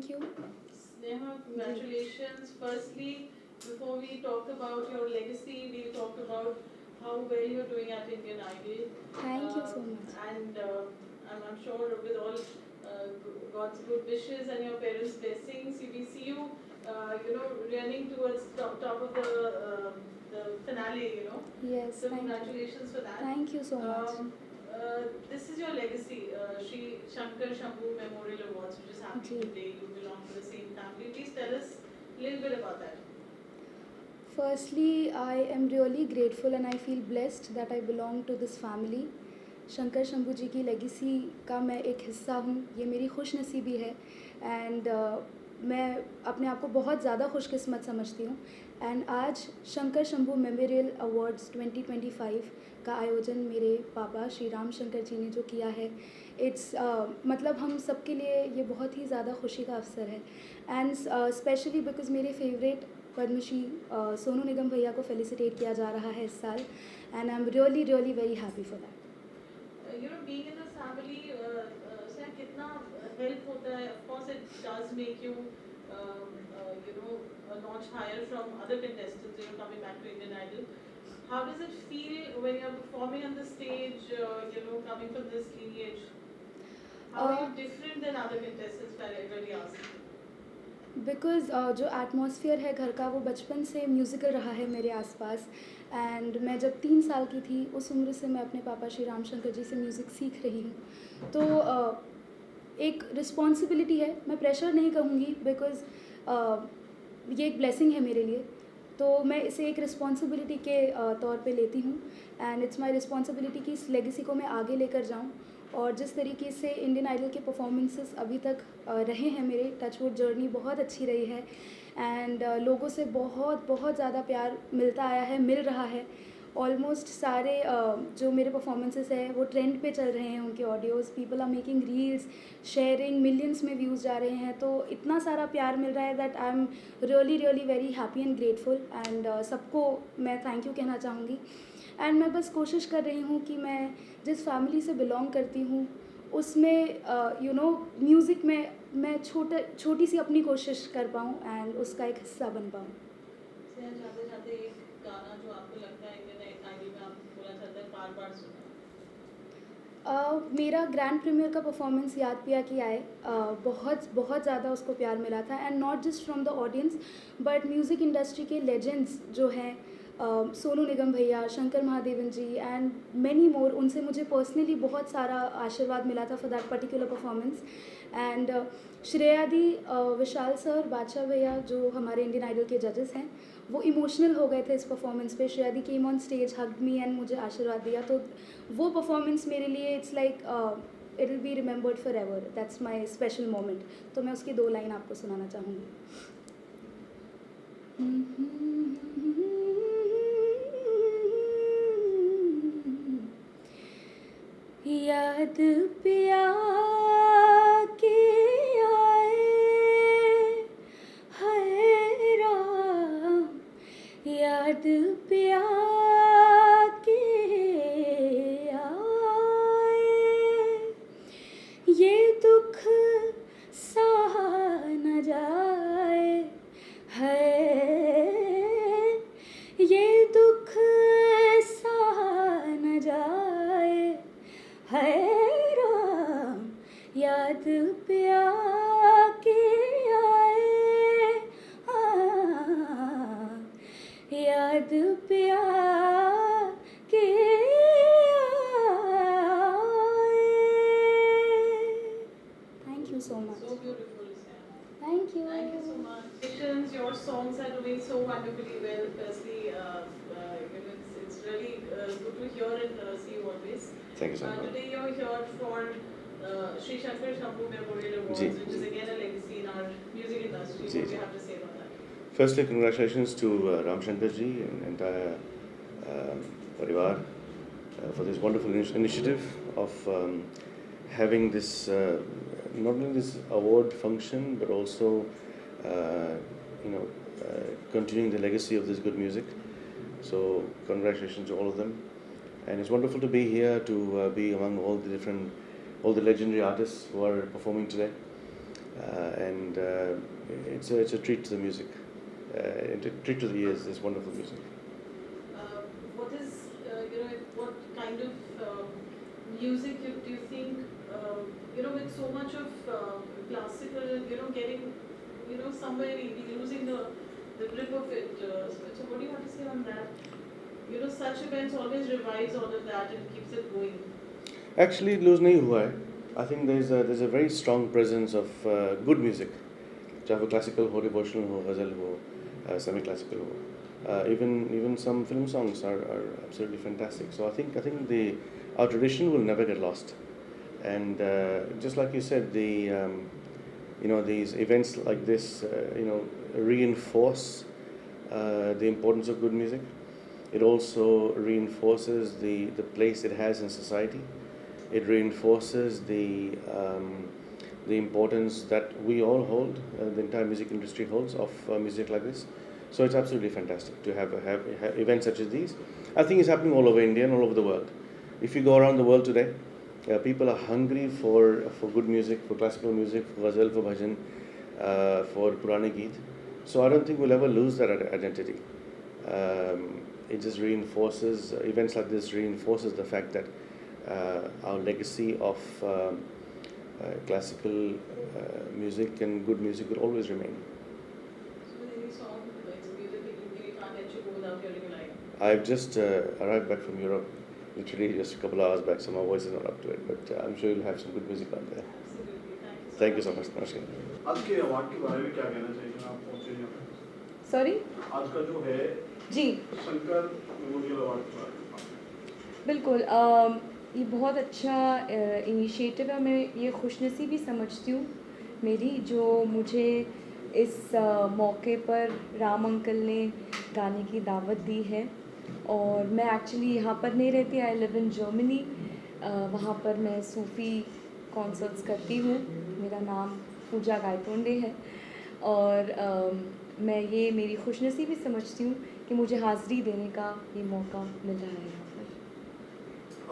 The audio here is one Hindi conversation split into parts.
Thank you. Sneha, congratulations. Firstly, before we talk about your legacy, we'll talk about how well you're doing at Indian Idol. Thank you so much. And I'm sure with all God's good wishes and your parents' blessings, we see you, running towards top of the finale, Yes, So thank you. congratulations for that. Thank you so much. This is your legacy, Sri Shankar Shambhu Memorial Awards, which is happening Ji. today. You belong to the same family. Please tell us a little bit about that. Firstly, I am really grateful and I feel blessed that I belong to this family. Shankar Shambhu जी की लेगेसी का मैं एक हिस्सा हूँ, ये मेरी खुशनसीबी है एंड मैं अपने आप को बहुत ज़्यादा खुशकिस्मत समझती हूँ एंड आज शंकर शंभू मेमोरियल अवार्ड्स 2025 का आयोजन मेरे पापा श्री राम शंकर जी ने जो किया है, इट्स मतलब हम सबके लिए ये बहुत ही ज़्यादा खुशी का अवसर है एंड स्पेशली बिकॉज मेरे फेवरेट पद्मश्री सोनू निगम भैया को फेलिसिटेट किया जा रहा है इस साल and I am really really very happy for that. Being in a family, sir, कितना help होता है? Of course, it does make you, a notch higher from other contestants. Coming back to Indian Idol. How does it feel when you're performing on the stage? Coming from this lineage. How are you different than other contestants? I really ask. Because जो एटमॉस्फेयर है घर का वो बचपन से म्यूज़िकल रहा है मेरे आसपास एंड मैं जब 3 साल की थी उस उम्र से मैं अपने पापा श्री राम शंकर जी से म्यूज़िक सीख रही हूँ. तो एक रिस्पॉन्सिबिलिटी है, मैं प्रेशर नहीं कहूँगी बिकॉज़ ये एक ब्लेसिंग है मेरे लिए, तो मैं इसे एक रिस्पॉन्सिबिलिटी के तौर पे लेती हूँ एंड इट्स माय रिस्पॉन्सिबिलिटी कि इस लेगेसी को मैं आगे लेकर जाऊँ और जिस तरीके से इंडियन आइडल के परफॉर्मेंसेस अभी तक रहे हैं मेरे टचवुड जर्नी बहुत अच्छी रही है एंड लोगों से बहुत बहुत ज़्यादा प्यार मिलता आया है, मिल रहा है. ऑलमोस्ट सारे जो मेरे परफॉर्मेंसेस हैं वो ट्रेंड पे चल रहे हैं, उनके audios people are making reels sharing, millions में व्यूज़ जा रहे हैं, तो इतना सारा प्यार मिल रहा है that I am really really very happy and grateful and सबको मैं थैंक यू कहना चाहूँगी. एंड मैं बस कोशिश कर रही हूँ कि मैं जिस फैमिली से बिलोंग करती हूँ उसमें म्यूज़िक में मैं छोटी सी अपनी कोशिश कर पाऊँ एंड उसका एक हिस्सा बन पाऊँ. जाते एक गाना जो आपको लगता है इंडियन आइडल में आप बोलना चाहते हैं बार-बार सुना? मेरा ग्रैंड प्रीमियर का परफॉर्मेंस याद पिया कि आए बहुत बहुत ज़्यादा उसको प्यार मिला था and not just from the audience but music industry के लेजेंड्स जो हैं सोनू निगम भैया, शंकर महादेवन जी एंड मैनी मोर, उनसे मुझे पर्सनली बहुत सारा आशीर्वाद मिला था for that particular performance and Shreya the, Vishal sir, बादशाह भैया जो हमारे इंडियन आइडल के जजेस हैं वो इमोशनल हो गए थे इस परफॉर्मेंस पे. Shreya di came on stage, hugged me and मुझे आशीर्वाद दिया, तो वो परफॉर्मेंस मेरे लिए it's like it will be remembered forever. That's my special moment. तो मैं उसकी 2 लाइन आपको सुनाना चाहूँगी. याद पिया के आए हाय राम, याद पिया के आए, ये दुख सहा न जाए है, ये दुख सहा न जाए है राम, याद पिया के आए, याद पिया के आए. Thank you so much. So beautiful, Sam. Thank you. Thank you so much. Your songs are doing so wonderfully well. Firstly, it's really good to hear and see you always. Thank you so much. Today you're here for Sri Shankar Shambhu Memorial Awards, which is again a legacy in our music industry. What do you have to say about that? Firstly, congratulations to Ram Shankar ji and entire Parivar for this wonderful initiative of having this not only this award function but also continuing the legacy of this good music. So congratulations to all of them, and it's wonderful to be here to be among all the legendary artists who are performing today. and it's a treat to the music, a treat to the ears. This wonderful music. What is, what kind of music do you think, with so much of classical, getting, somewhere losing the grip of it. So what do you have to say on that? Such events always revives all of that and keeps it going. Actually, lose nahi hua hai. I think there's a very strong presence of good music. चाहे वो classical हो, devotional हो, ghazal हो, semi-classical हो. Even some film songs are absolutely fantastic. So I think our tradition will never get lost. And just like you said, these events like this, reinforce the importance of good music. It also reinforces the place it has in society. It reinforces the importance that we all hold, the entire music industry holds, of music like this. So it's absolutely fantastic to have events such as these. I think it's happening all over India and all over the world. If you go around the world today, people are hungry for good music, for classical music, for ghazal, for bhajan, for Purani Geet. So I don't think we'll ever lose that identity. It just reinforces, events like this reinforces the fact that our legacy of classical music and good music will always remain. So with any song, it's music that you can't let you go without hearing live. I've just arrived back from Europe, literally just a couple of hours back, so my voice is not up to it, but I'm sure you'll have some good music out there. Absolutely. Thank you so much. Namaskar. आज के अवार्ड के बारे में क्या कहना चाहिए आप पहुंचे हैं? सॉरी आज का जो है जी शंकर मेमोरियल अवार्ड के बारे में बिल्कुल ये बहुत अच्छा इनिशिएटिव है। मैं ये खुशनसीबी समझती हूँ मेरी, जो मुझे इस मौके पर राम अंकल ने गाने की दावत दी है। और मैं एक्चुअली यहाँ पर नहीं रहती, आई लिव इन जर्मनी। वहाँ पर मैं सूफ़ी कॉन्सर्ट्स करती हूँ। मेरा नाम पूजा गायतोंडे है और मैं ये मेरी खुशनसीबी समझती हूँ कि मुझे हाज़िरी देने का ये मौका मिल रहा है यहाँ पर।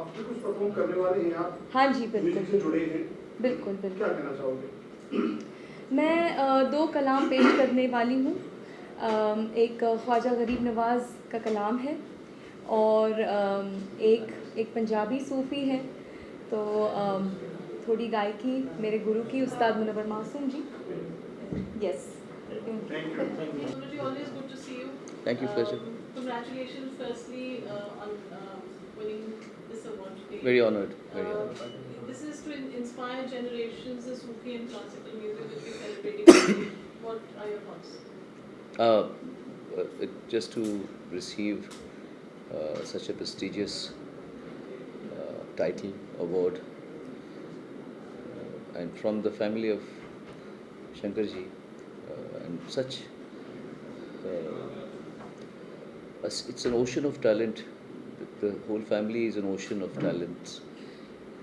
आप भी कुछ परफॉर्म करने वाले हैं आप? हाँ जी बिल्कुल, म्यूजिक से जुड़े हैं? बिल्कुल बिल्कुल। क्या कहना चाहोगे? मैं 2 कलाम पेश करने वाली हूँ। एक ख्वाजा गरीब नवाज़ का कलाम है और एक पंजाबी सूफ़ी है। तो थोड़ी गायकी मेरे गुरु की, उस्ताद Munawwar Masoom ji. Yes, thank you. Absolutely, always good to see you. Thank you, pleasure. Congratulations, firstly, on winning this award today. Very honored. Very honored. This is to inspire generations, the Sufi and classical music that we're celebrating today. What are your thoughts? Just to receive such a prestigious title, award, and from the family of Shankarji, and such, it's an ocean of talent. The whole family is an ocean of talents,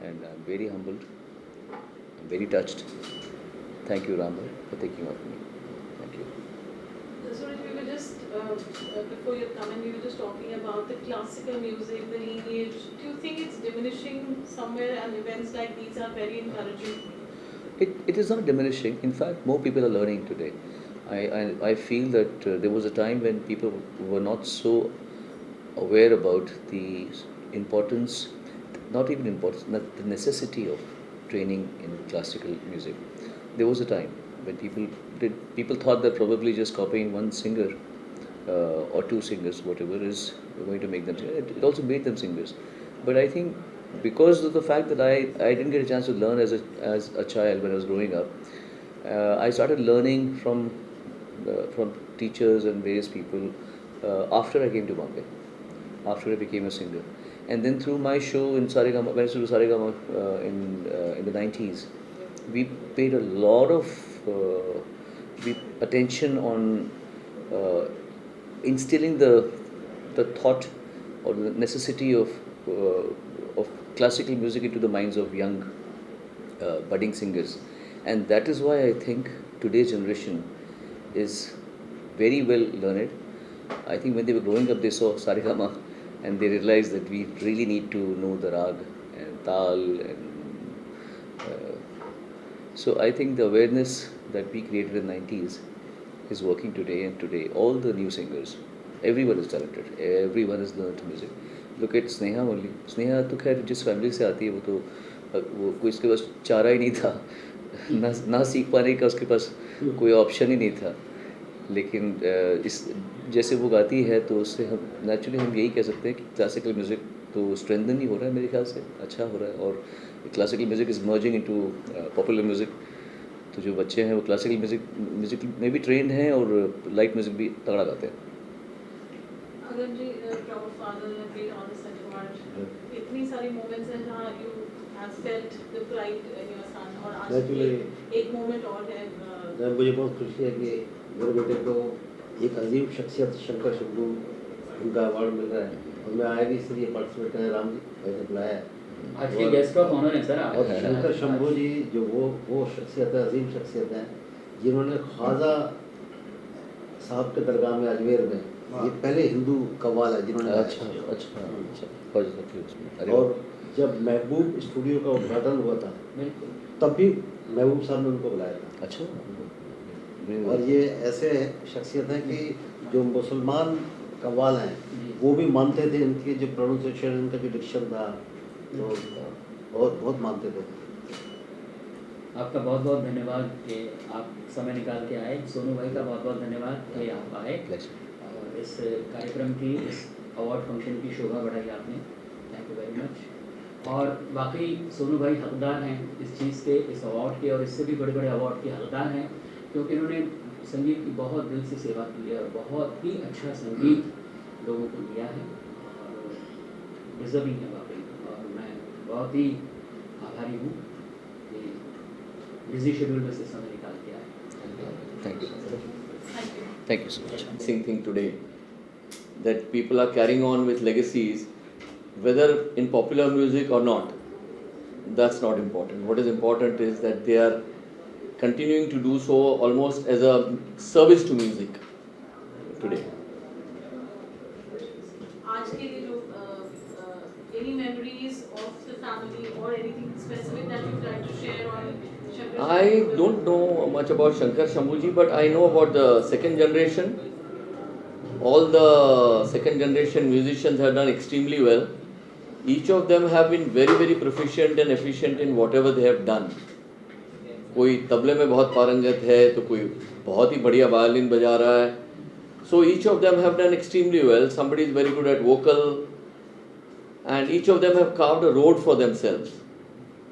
and I'm very humbled. I'm very touched. Thank you, Rama, for thinking of me. Thank you. So if you were just, before you come in, you were just talking about the classical music, the lineage. Do you think it's diminishing somewhere, and events like these are very encouraging? It is not diminishing. In fact, more people are learning today. I feel that there was a time when people were not so aware about the importance, not even importance, not the necessity of training in classical music. There was a time when people thought that probably just copying one singer or 2 singers, whatever, is going to make them singers. It also made them singers. But I think because of the fact that I didn't get a chance to learn as a child when I was growing up, I started learning from teachers and various people after I came to Bombay, after I became a singer. And then through my show in Saregama, when I used to do Saregama in the 90s, we paid a lot of attention on instilling the thought or the necessity of classical music into the minds of young budding singers. And that is why I think today's generation is very well learned. I think when they were growing up, they saw Saregama and they realized that we really need to know the rag and tal and So I think the awareness that we created in the 90s is working today, and today all the new singers, everyone is talented, everyone is learned music. Look at Sneha only. Sneha तो खैर जिस फैमिली से आती है वो कोई इसके पास चारा ही नहीं था ना सीख पाने का उसके पास कोई ऑप्शन ही नहीं था, लेकिन इस जैसे वो गाती है तो उससे हम नेचुरली हम यही कह सकते हैं कि क्लासिकल म्यूज़िक तो स्ट्रेंथन ही हो रहा है मेरे ख्याल से, अच्छा हो रहा है, और classical music is merging into popular music. तो जो बच्चे हैं वो क्लासिकल म्यूज़िक में भी ट्रेंड हैं और लाइट म्यूज़िक भी तगड़ा गाते हैं। अगर जी proud father and great honest such award, इतनी सारी moments हैं जहाँ you have felt the pride in your son, और आज Actually, एक moment और है मुझे बहुत खुशी है कि मेरे बेटे को एक अजीब शख्सियत शंकर शंभू उनका अवार्ड मिल रहा है, और मैं आया भी इसलिए पार्टिसिपेट करने राम जी भाई ने बुलाया है। आज के गेस्ट ऑफ ऑनर हैं सर आप। और शंकर शंभू जी जो वो शख्सियत है, अजीम शख्सियत है, जिन्होंने ख्वाजा साहब के दरगाह में अजमेर में, ये पहले हिंदू कव्वाल है जिन्होंने और जब महबूब स्टूडियो का उद्घाटन हुआ था तब भी महबूब साहब ने उनको बुलाया था। अच्छा। और ये ऐसे शख्सियत हैं कि जो मुसलमान कव्वाल हैं वो भी मानते थे इनकी जो प्रोनाउंसिएशन, इनका जो डिक्शन था, तो बहुत मानते थे। आपका बहुत बहुत धन्यवाद कि आप समय निकाल के आए। सोनू भाई का बहुत बहुत धन्यवाद कि आप आए और इस कार्यक्रम की, इस अवार्ड फंक्शन की शोभा बढ़ाई आपने। Thank you very much. और वाकई सोनू भाई हकदार हैं इस चीज़ के, इस अवार्ड के, और इससे भी बड़े बड़े अवार्ड के हकदार हैं, क्योंकि इन्होंने संगीत की बहुत दिल से सेवा की है और बहुत ही अच्छा संगीत लोगों को दिया है और डिजर्विंग है वाकई। और मैं बहुत ही आभारी हूँ कि बिजी शेड्यूल में से समय निकाल के आए। Thank you. Thank you. Thank you so much. Same thing today, that people are carrying on with legacies, whether in popular music or not. That's not important. What is important is that they are continuing to do so almost as a service to music today. आज के लिए जो any memories of the family or anything specific that you'd like to share on Shankar? I don't know much about Shankar Shambhuji, but I know about the second generation. All the second generation musicians have done extremely well. Each of them have been very, very proficient and efficient in whatever they have done. कोई तबले में बहुत पारंगत है तो कोई बहुत ही बढ़िया वायलिन बजा रहा है. So each of them have done extremely well. Somebody is very good at vocal, and each of them have carved a road for themselves.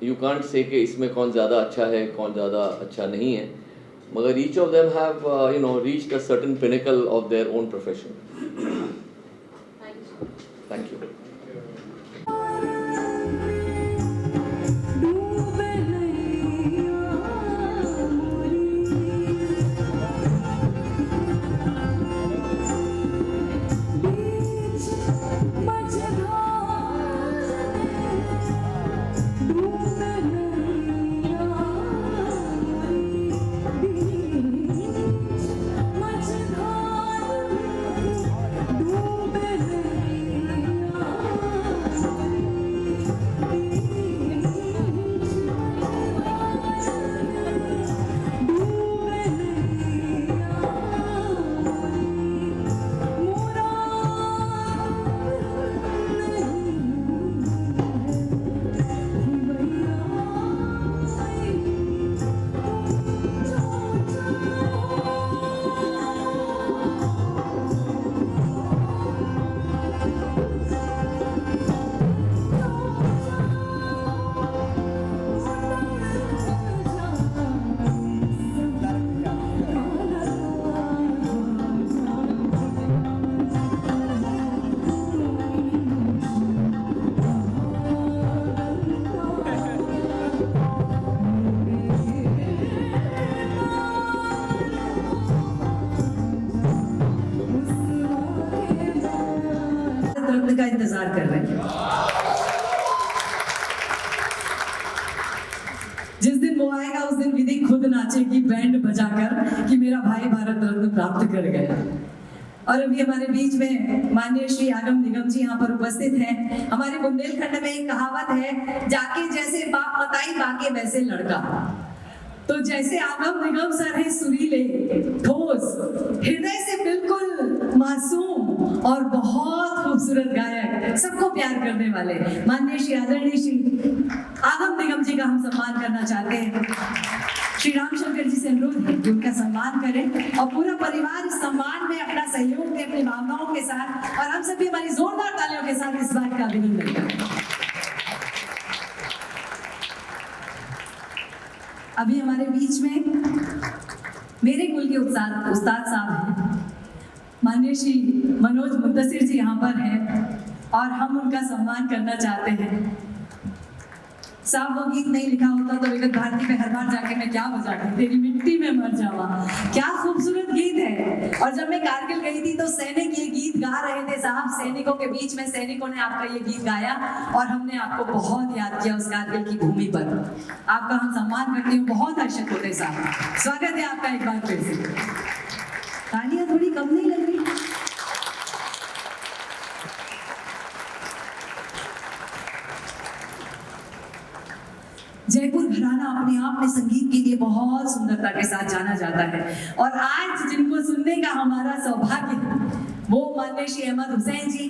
You can't say कि इसमें कौन ज़्यादा अच्छा है, कौन ज़्यादा अच्छा नहीं है, मगर each of them have reached a certain pinnacle of their own profession. Thank you. Thank you. का इंतजार कर रहे हैं। जिस दिन वो आएगा उस दिन विधि खुद नाचेगी बैंड बजाकर कि मेरा भाई भारत रत्न प्राप्त कर गया। और अभी हमारे बीच में माननीय श्री आगम निगम जी यहाँ पर उपस्थित हैं। हमारे बुंदेलखंड में एक कहावत है, जाके जैसे बाप मताई बाके वैसे लड़का। तो जैसे आगम निगम सर है सुरीले, ठोस, हृदय से बिल्कुल मासूम और बहुत खूबसूरत गायक, सबको प्यार करने वाले माननीय श्री आदरणीय श्री आगम निगम जी का हम सम्मान करना चाहते हैं। श्री रामशंकर जी से अनुरोध है कि उनका सम्मान करें और पूरा परिवार इस सम्मान में अपना सहयोग दे अपनी भावनाओं के साथ, और हम सभी हमारी जोरदार तालियों के साथ इस बात का अभिनंदन करें। अभी हमारे बीच में मेरे कुल के उस्ताद साहब हैं, माननीय श्री मनोज मुंतसिर जी यहाँ पर हैं और हम उनका सम्मान करना चाहते हैं। साहब वो गीत नहीं लिखा होता तो विगत भारती पे हर बार जाके मैं क्या बजाती, तेरी मिट्टी में मर जावा, क्या खूबसूरत गीत है। और जब मैं कारगिल गई थी तो सैनिक ये गीत गा रहे थे साहब, सैनिकों के बीच में सैनिकों ने आपका ये गीत गाया और हमने आपको बहुत याद किया उस कारगिल की भूमि पर। आपका हम सम्मान करते हैं, बहुत आवश्यक होते साहब। स्वागत है आपका एक बार फिर से। तालियां थोड़ी कम नहीं लग रही? जयपुर घराना अपने आप में संगीत के लिए बहुत सुंदरता के साथ जाना जाता है, और आज जिनको सुनने का हमारा सौभाग्य है वो माननीय श्री अहमद हुसैन जी,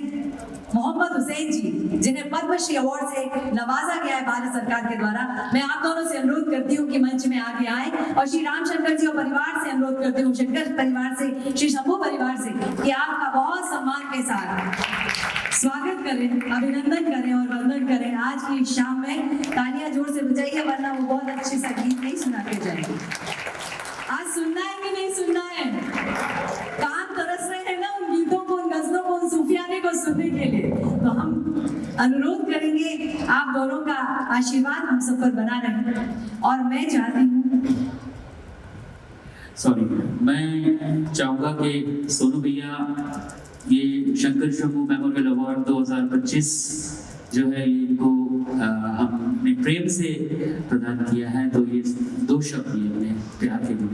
मोहम्मद हुसैन जी, जिन्हें पद्मश्री अवार्ड से नवाजा गया है भारत सरकार के द्वारा। मैं आप दोनों से अनुरोध करती हूँ कि मंच में आगे आए, और श्री रामशंकर जी और परिवार से अनुरोध करती हूँ, शंकर परिवार से, श्री शंभू परिवार से, कि आपका बहुत सम्मान के साथ स्वागत करें, अभिनंदन करें और वंदन करें आज की शाम में। तालियां जोर से बजाइए, वरना वो बहुत अच्छे से गीत नहीं सुना के जाएंगे। आज सुनना है कि नहीं सुनना है? कान तरस रहे हैं ना उन गीतों को, उन गजलों को, उन सूफियाने को सुनने के लिए। तो हम अनुरोध करेंगे आप दोनों का आशीर्वाद हम सब पर बना रहे। और मैं चाहती हूँ, मैं चाहूँगा कि सोनू भैया ये शंकर शंभू मेमोरियल अवार्ड 2025 जो है इनको हमने प्रेम से प्रदान किया है, तो ये 2 शब्द ये अपने प्यार के लिए।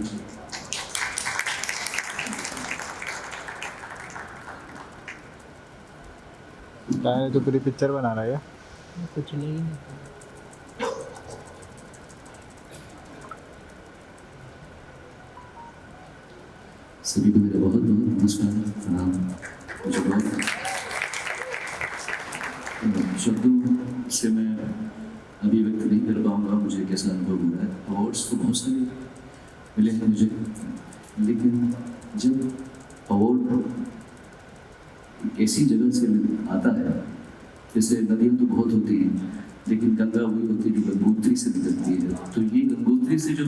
क्या है, तो पूरी पिक्चर बना रहा है? कुछ नहीं। सभी को मेरा बहुत बहुत नमस्कार, प्रणाम। मुझे बहुत शब्दों से मैं अभी व्यक्त नहीं कर पाऊँगा मुझे कैसा अनुभव हो रहा है। अवार्ड्स तो बहुत सारे मिले हैं मुझे, लेकिन जब अवार्ड ऐसी जगह से आता है, जैसे नदियाँ तो बहुत होती हैं, लेकिन गंगा वही होती है जो गंगोत्री से निकलती है। तो ये गंगोत्री से जो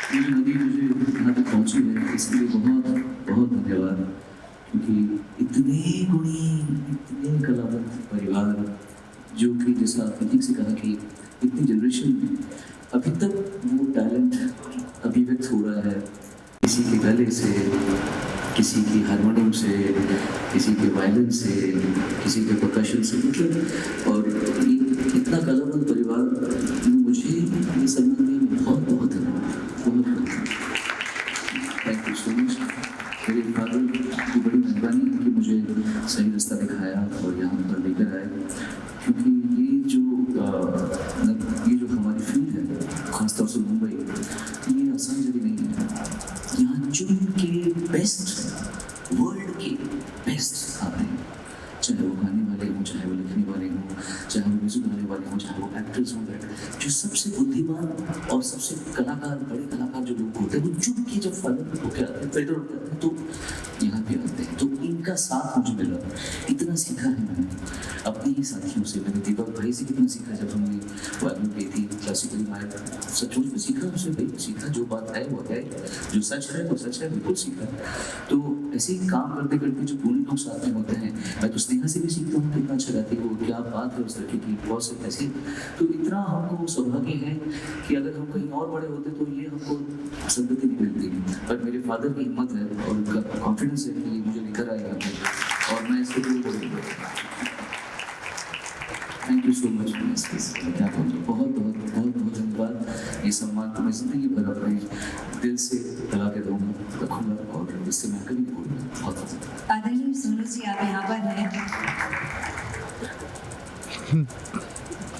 ये नदी मुझे यहाँ तक पहुँची है, इसके लिए बहुत बहुत धन्यवाद। क्योंकि इतने गुणी, इतने कलावंत परिवार, जो कि जैसा प्रतीक से कहा कि इतनी जनरेशन में अभी तक वो टैलेंट अभिव्यक्त हो रहा है, किसी के गले से, किसी की हारमोनियम से, किसी के वायलिन से, किसी के परकशन से, मतलब और ये इतना कलावंत परिवार मुझे ये समझ में बहुत बहुत थैंक यू सो मच। मेरे फादर की बड़ी मेहरबानी है कि मुझे सही रास्ता दिखाया और यहाँ पर लेकर आए, क्योंकि ये जो हमारी फील्ड है, खासतौर से मुंबई, ये आसान जगह नहीं है। यहाँ चुन के बेस्ट, वर्ल्ड के बेस्ट आते हैं, चाहे वो गाने वाले हों, चाहे वो लिखने वाले हों, चाहे वो म्यूजिक गाने वाले हों, चाहे वो एक्टर्स हों, जो सबसे बुद्धिमान और सबसे कलाकार, बड़े कलाकार जो लोग होते हैं, वो चुन के जब फाइनल होकर आते हैं, फेडर होते हैं, तो यहाँ पे आते हैं। तो इनका साथ मुझे मिला, इतना सीखा है मैंने अपने ही साथियों से। मैंने दीपक भाई से कितना सीखा जब हमने वायलिन की थी, क्लासिकल माइक, सचमुच में सीखा उससे, भाई सीखा, जो बात है वो है, जो सच है वो सच है, बिल्कुल सीखा। तो ऐसे ही काम करते करते जो पूरे लोग साथ में होते हैं, मैं तो स्नेहा से भी सीखता हूँ कितना अच्छा गाती है वो, क्या बात है उस लड़की की, बहुत से ऐसे। तो इतना हमको सौभाग्य है कि अगर हम कहीं और बड़े होते तो ये हमको संगति नहीं मिलती, पर मेरे फादर की हिम्मत है और उनका कॉन्फिडेंस है कि मुझे लेकर आए यहाँ पे, और मैं इसके लिए थैंक यू सो मच। क्या कहूँ, बहुत बहुत बहुत बहुत धन्यवाद। ये सम्मान तो मैं जिंदगी भर अपने दिल से लगा के रहूँगा, रखूँगा, और इससे मैं कभी नहीं भूलूँगा। बहुत बहुत आदरणीय सोनू जी, आप यहाँ पर हैं।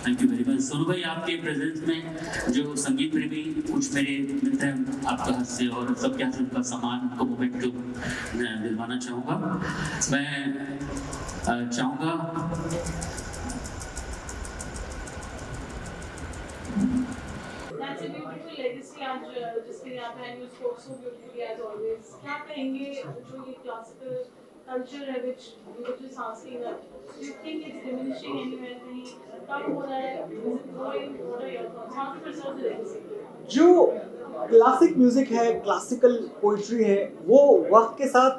Thank you very much Sonu भाई आपके प्रेजेंस में जो संगीत प्रेमी कुछ मेरे मित्र हैं, आपका हास्य और सबके हाथ उनका सामान को मोमेंट दिलवाना चाहूँगा। मैं चाहूँगा That's a beautiful legacy आज जिसके यहाँ पे and you spoke so beautifully as always. क्या कहेंगे जो ये classical culture है which we were just asking that do you think it's diminishing anywhere कहीं कम हो रहा है is it growing what are your thoughts how to preserve the legacy जो क्लासिक म्यूजिक है क्लासिकल पोइट्री है वो वक्त के साथ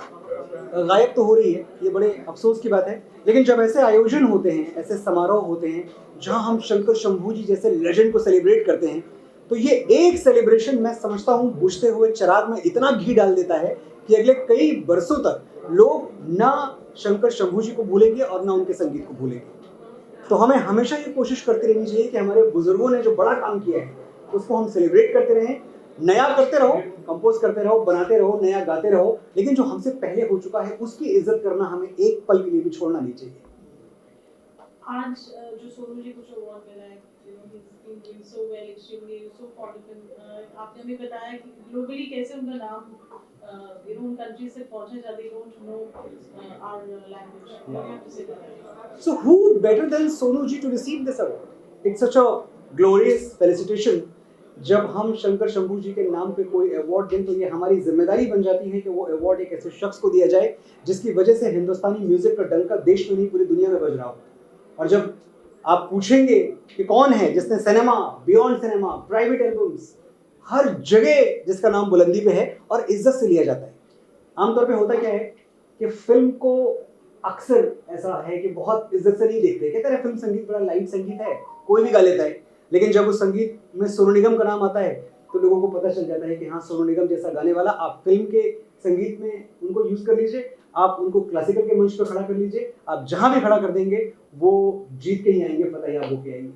गायब तो हो रही है, ये बड़े अफसोस की बात है। लेकिन जब ऐसे आयोजन होते हैं, ऐसे समारोह होते हैं जहां हम शंकर शंभू जी जैसे लेजेंड को सेलिब्रेट करते हैं, तो ये एक सेलिब्रेशन मैं समझता हूँ बुझते हुए चिराग में इतना घी डाल देता है कि अगले कई बरसों तक लोग ना शंकर शंभू जी को भूलेंगे और ना उनके संगीत को भूलेंगे। तो हमें हमेशा ये कोशिश करते रहनी चाहिए कि हमारे बुजुर्गों ने जो बड़ा काम किया है उसको हम सेलिब्रेट करते रहें, नया करते रहो, कंपोज करते रहो, बनाते रहो, नया गाते रहो, लेकिन जो हमसे पहले हो चुका है उसकी इज्जत करना हमें एक पल के लिए भी छोड़ना नहीं चाहिए। आज जो सोनू जी को जो अवार्ड मिला है he's been doing so well, extremely so fond of him. आपने हमें बताया कि ग्लोबली कैसे उनका नाम उन कंट्री से पहुंचा जाता है, don't know our language. What do you have to say about that? So who better than Sonu ji to receive this award? It's such a glorious felicitation. जब हम शंकर शंभू जी के नाम पे कोई अवार्ड दें तो ये हमारी जिम्मेदारी बन जाती है कि वो अवार्ड एक ऐसे शख्स को दिया जाए जिसकी वजह से हिंदुस्तानी म्यूजिक का डंका देश में नहीं पूरी दुनिया में बज रहा हो। और जब आप पूछेंगे कि कौन है जिसने cinema, beyond cinema, private albums, हर जगह जिसका नाम बुलंदी पे है और इज्जत से लिया जाता है। आमतौर पे होता क्या है कि फिल्म को अक्सर ऐसा है कि बहुत इज्जत से नहीं देखते, कहते हैं फिल्म संगीत बड़ा लाइट संगीत है, कोई भी गा लेता है। लेकिन जब उस संगीत में सोनू निगम का नाम आता है तो लोगों को पता चल जाता है कि हाँ, सोनू निगम जैसा गाने वाला आप फिल्म के संगीत में उनको यूज कर लीजिए, आप उनको क्लासिकल के मंच पर खड़ा कर लीजिए, आप जहां भी खड़ा कर देंगे वो जीत के ही आएंगे, फतह याब होके आएंगे।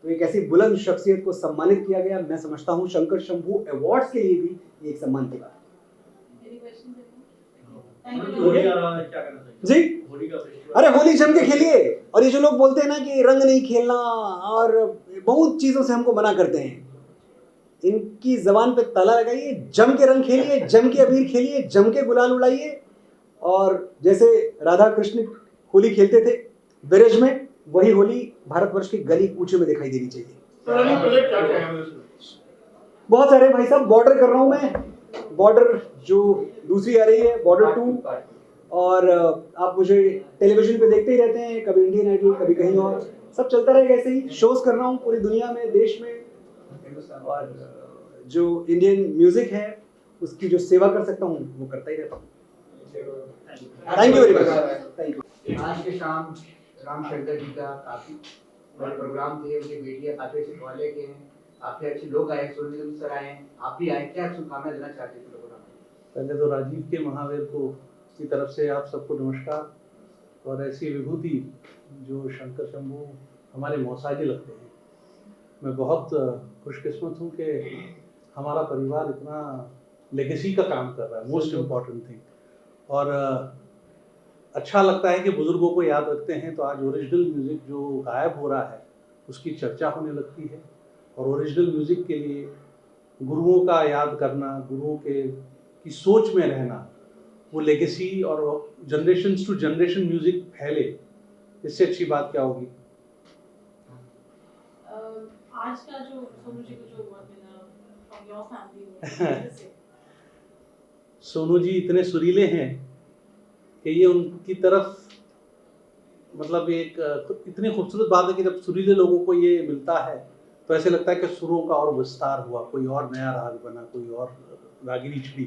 तो एक ऐसी बुलंद शख्सियत को सम्मानित किया गया, मैं समझता हूँ शंकर शंभू अवार्ड्स के लिए भी एक सम्मान की बात जी। अरे होली जम के खेलिए, और ये जो लोग बोलते हैं ना कि रंग नहीं खेलना और बहुत चीजों से हमको मना करते हैं, इनकी जबान पे ताला लगाइए, जम के रंग खेलिए, जम के अबीर खेलिए, जम के गुलाल उड़ाइए। और जैसे राधा कृष्ण होली खेलते थे ब्रिज में, वही होली भारतवर्ष की गली कूचे में दिखाई देनी चाहिए। बहुत सारे भाई साहब, बॉर्डर कर रहा हूं मैं, बॉर्डर जो दूसरी आ रही है बॉर्डर 2, और आप मुझे टेलीविजन पे देखते ही रहते हैं, कभी इंडियन आइडल, कभी कहीं और, सब चलता रहेगा ऐसे ही। शोज कर रहा हूँ पूरी दुनिया में, देश में, और जो इंडियन म्यूजिक है उसकी जो सेवा कर सकता हूँ वो करता ही रहता हूँ। Thank you very much. आज के शाम रामशंकर जी का काफी बड़े प्रोग्राम थे, उनकी बेटियां काफी अच्छे कॉलेज के हैं, काफी अच्छे लोग आए, सोनू निगम सर आए, आप भी आए, क्या शुभकामनाएं देना चाहते हैं लोगों को? पहले तो राजीव के महावीर को की तरफ से आप सबको नमस्कार। और ऐसी विभूति जो शंकर शंभू हमारे मौसाजी लगते हैं, मैं बहुत खुशकिस्मत हूँ कि हमारा परिवार इतना लेगेसी का काम कर रहा है, मोस्ट इम्पॉर्टेंट थिंग। और अच्छा लगता है कि बुजुर्गों को याद रखते हैं, तो आज ओरिजिनल म्यूज़िक जो गायब हो रहा है उसकी चर्चा होने लगती है। और ओरिजिनल म्यूज़िक के लिए गुरुओं का याद करना, गुरुओं की सोच में रहना, वो लेगेसी और जनरेशन टू जनरेशन म्यूजिक फैले, इससे अच्छी बात क्या होगी। आज का जो सोनू जी को जो अवार्ड मिला from your family, Sonu ji इतने सुरीले हैं कि ये उनकी तरफ, मतलब एक इतनी खूबसूरत बात है कि जब सुरीले लोगों को ये मिलता है तो ऐसे लगता है कि सुरों का और विस्तार हुआ, कोई और नया राग बना, कोई और रागिनी छिड़ी।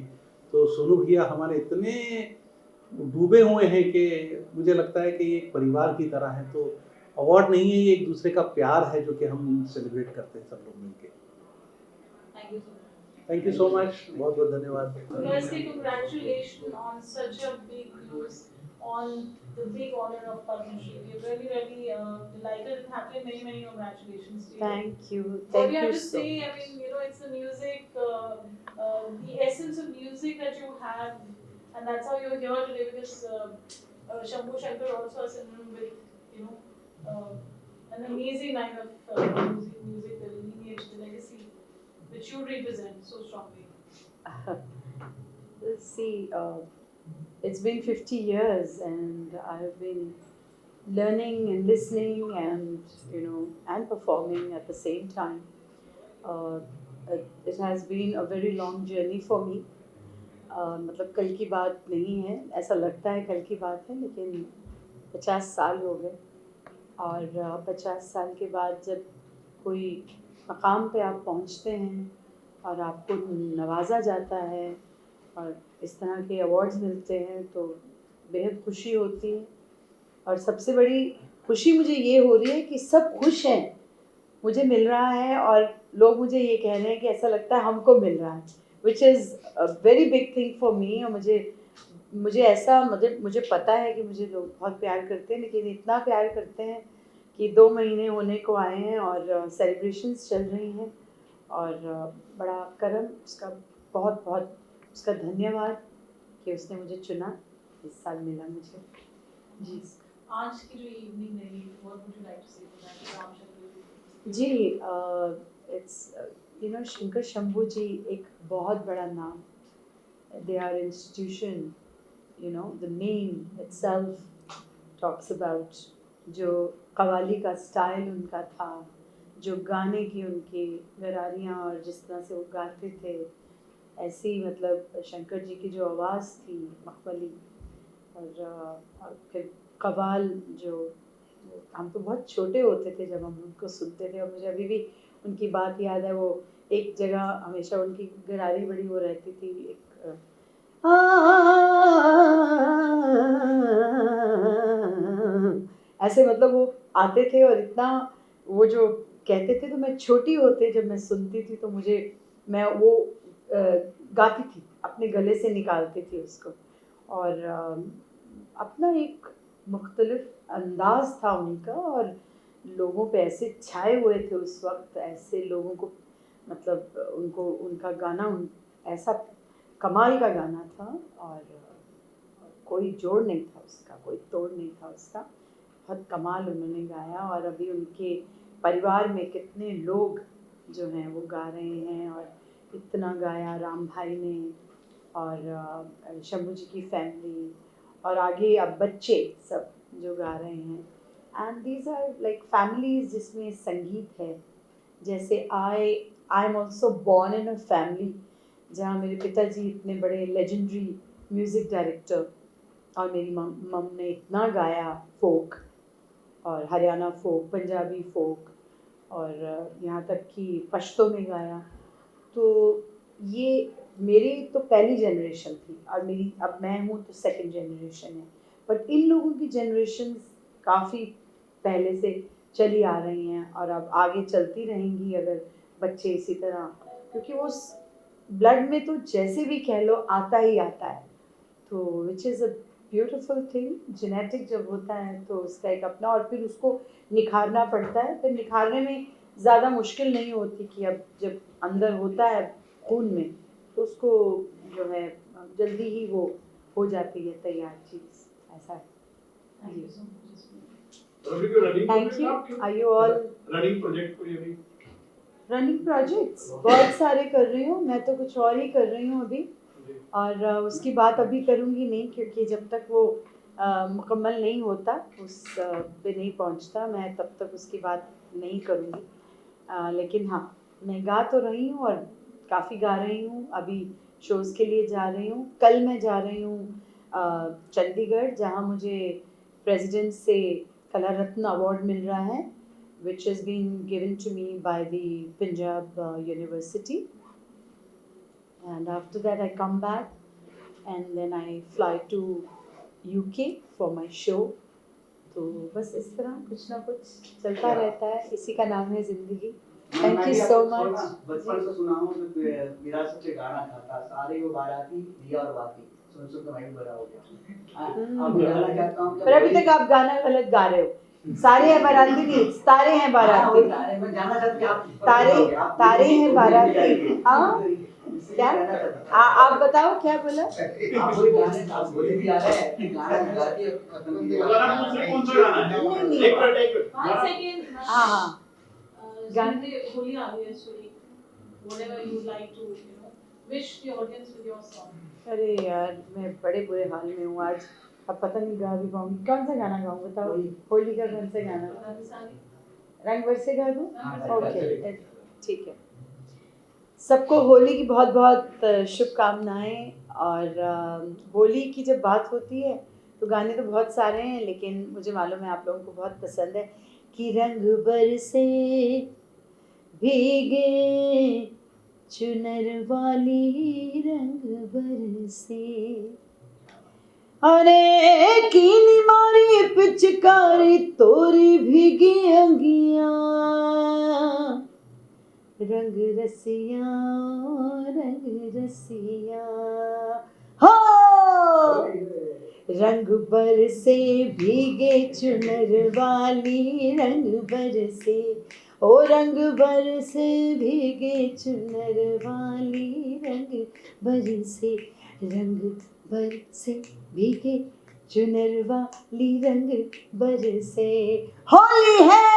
तो सोनू भैया हमारे इतने डूबे हुए हैं कि मुझे लगता है कि ये एक परिवार की तरह है। तो अवार्ड नहीं है, ये एक दूसरे का प्यार है जो कि हम सेलिब्रेट करते हैं सब लोग मिलके। थैंक यू सो मच, बहुत बहुत धन्यवाद। Firstly, congratulations on such a big news, on the big honor of Padma Shri. We are really, really delighted and happy. Many, many congratulations to you. Thank you. What do you have to say? I mean, it's the music, the essence of music that you have, and that's how you're here today, because Shambhu Shankar also has synonym with, an amazing line of music, the lineage, the legacy which you represent so strongly? See, it's been 50 years and I've been learning and listening and, and performing at the same time. It has been a very long journey for me. मतलब कल की बात नहीं है, ऐसा लगता है कल की बात है, लेकिन 50 साल हो गए और 50 साल के बाद जब कोई मकाम पे आप पहुंचते हैं और आपको नवाजा जाता है और इस तरह के अवार्ड्स मिलते हैं तो बेहद खुशी होती है। और सबसे बड़ी खुशी मुझे ये हो रही है कि सब खुश हैं, मुझे मिल रहा है और लोग मुझे ये कह रहे हैं कि ऐसा लगता है हमको मिल रहा है, which is a very big thing for me. और मुझे ऐसा मुझे पता है कि मुझे लोग बहुत प्यार करते हैं, लेकिन इतना प्यार करते हैं कि 2 महीने होने को आए हैं और सेलिब्रेशंस चल रही हैं और बड़ा करम उसका बहुत बहुत उसका धन्यवाद कि उसने मुझे चुना, इस साल मिला मुझे। जी आज की जो इवनिंग रही, what would you like to say for that, Ram Shankar ji? It's Shankar Shambhu ji एक बहुत बड़ा नाम, they are institution, the name itself talks about जो कव्वाली का स्टाइल उनका था, जो गाने की उनकी गरारियाँ और जिस तरह से वो गाते थे, ऐसी मतलब शंकर जी की जो आवाज़ थी मखमली और फिर कव्वाल जो हम तो बहुत छोटे होते थे जब हम उनको सुनते थे और मुझे अभी भी उनकी बात याद है। वो एक जगह हमेशा उनकी गरारी बड़ी वो रहती थी, एक ऐसे मतलब वो आते थे और इतना वो जो कहते थे तो मैं छोटी होते जब मैं सुनती थी तो मैं वो गाती थी, अपने गले से निकालती थी उसको और अपना एक मुख्तलिफ अंदाज था उनका और लोगों पे ऐसे छाए हुए थे उस वक्त, ऐसे लोगों को मतलब उनका गाना ऐसा कमाल का गाना था और कोई जोड़ नहीं था उसका, कोई तोड़ नहीं था उसका, बहुत कमाल उन्होंने गाया। और अभी उनके परिवार में कितने लोग जो हैं वो गा रहे हैं और इतना गाया राम भाई ने और शंभू जी की फैमिली और आगे अब बच्चे सब जो गा रहे हैं। And these are like families जिसमें संगीत है। जैसे I am also born in a family जहाँ मेरे पिताजी इतने बड़े लेजेंडरी म्यूज़िक डायरेक्टर और मेरी मम ने इतना गाया फोक और हरियाणा फोक, पंजाबी फोक और यहाँ तक कि पश्तो में गाया। तो ये मेरी तो पहली जनरेशन थी और मेरी अब मैं हूँ तो सेकंड जनरेशन है, बट इन लोगों की जनरेशन काफ़ी पहले से चली आ रही हैं और अब आगे चलती रहेंगी अगर बच्चे इसी तरह, क्योंकि वो ब्लड में तो जैसे भी कह लो आता ही आता है। तो which is a beautiful thing. Genetic जब होता है तो उसका एक अपना और फिर उसको निखारना पड़ता है। फिर निखारने में ज़्यादा मुश्किल नहीं होती कि अब जब अंदर होता है खून में तो उसको जो है जल्दी ही वो हो जाती है तैयार चीज़, ऐसा है। Thank you. Are you all running project कोई अभी? रनिंग प्रोजेक्ट्स बहुत सारे कर रही हूँ मैं, तो कुछ और ही कर रही हूँ अभी और उसकी बात अभी करूँगी नहीं क्योंकि जब तक वो मुकम्मल नहीं होता उस पे नहीं पहुँचता मैं तब तक उसकी बात नहीं करूँगी। लेकिन हाँ मैं गा तो रही हूँ और काफ़ी गा रही हूँ। अभी शोज़ के लिए जा रही हूँ। कल मैं जा रही हूँ चंडीगढ़ जहाँ मुझे प्रेसिडेंट से कला रत्न अवार्ड मिल रहा है, which has been given to me by the Punjab University. And after that I come back and then I fly to UK for my show. तो बस इस तरह कुछ ना कुछ चलता रहता है, इसी का नाम है ज़िंदगी। Thank you so much। बचपन से सुना हूँ विरासत से गाना था, सारे वो बाराती दिया और बाती सुन के भाई बड़ा हो गया। अब गाना चाहता हूँ पर अभी तक आप गाना गलत गा रहे हो। सारे हैं बाराती नहीं, तारे हैं बाराती। तारे हैं बाराती। हाँ क्या आप बताओ क्या बोला? आप कोई गाने आप बोले भी आ रहा है गाना गाती है कौन सा गाना है? One second. हाँ गाने होली आ रही है actually. Whatever you like to, wish the audience with your song. अरे यार मैं बड़े बुरे हाल में हूँ आज, अब पता नहीं गा भी पाऊंगी। कौन सा गाना गाऊँ बताओ? होली का कौन सा गाना? रंग बरसे गा दूँ? ओके ठीक है। सबको होली की बहुत बहुत शुभकामनाएं। और होली की जब बात होती है तो गाने तो बहुत सारे हैं, लेकिन मुझे मालूम है आप लोगों को बहुत पसंद है कि रंग बरसे भीगे चुनर वाली रंग बरसे, अरे कीनी मारी पिचकारी तोरी भीगी अंगिया, रंग रसिया हो रंग बरसे भीगे चुनर वाली रंग बरसे, ओ रंग बरसे भीगे चुनर वाली रंग बरसे, रंग बरसे भीगे चुनर वाली रंग बरसे। होली है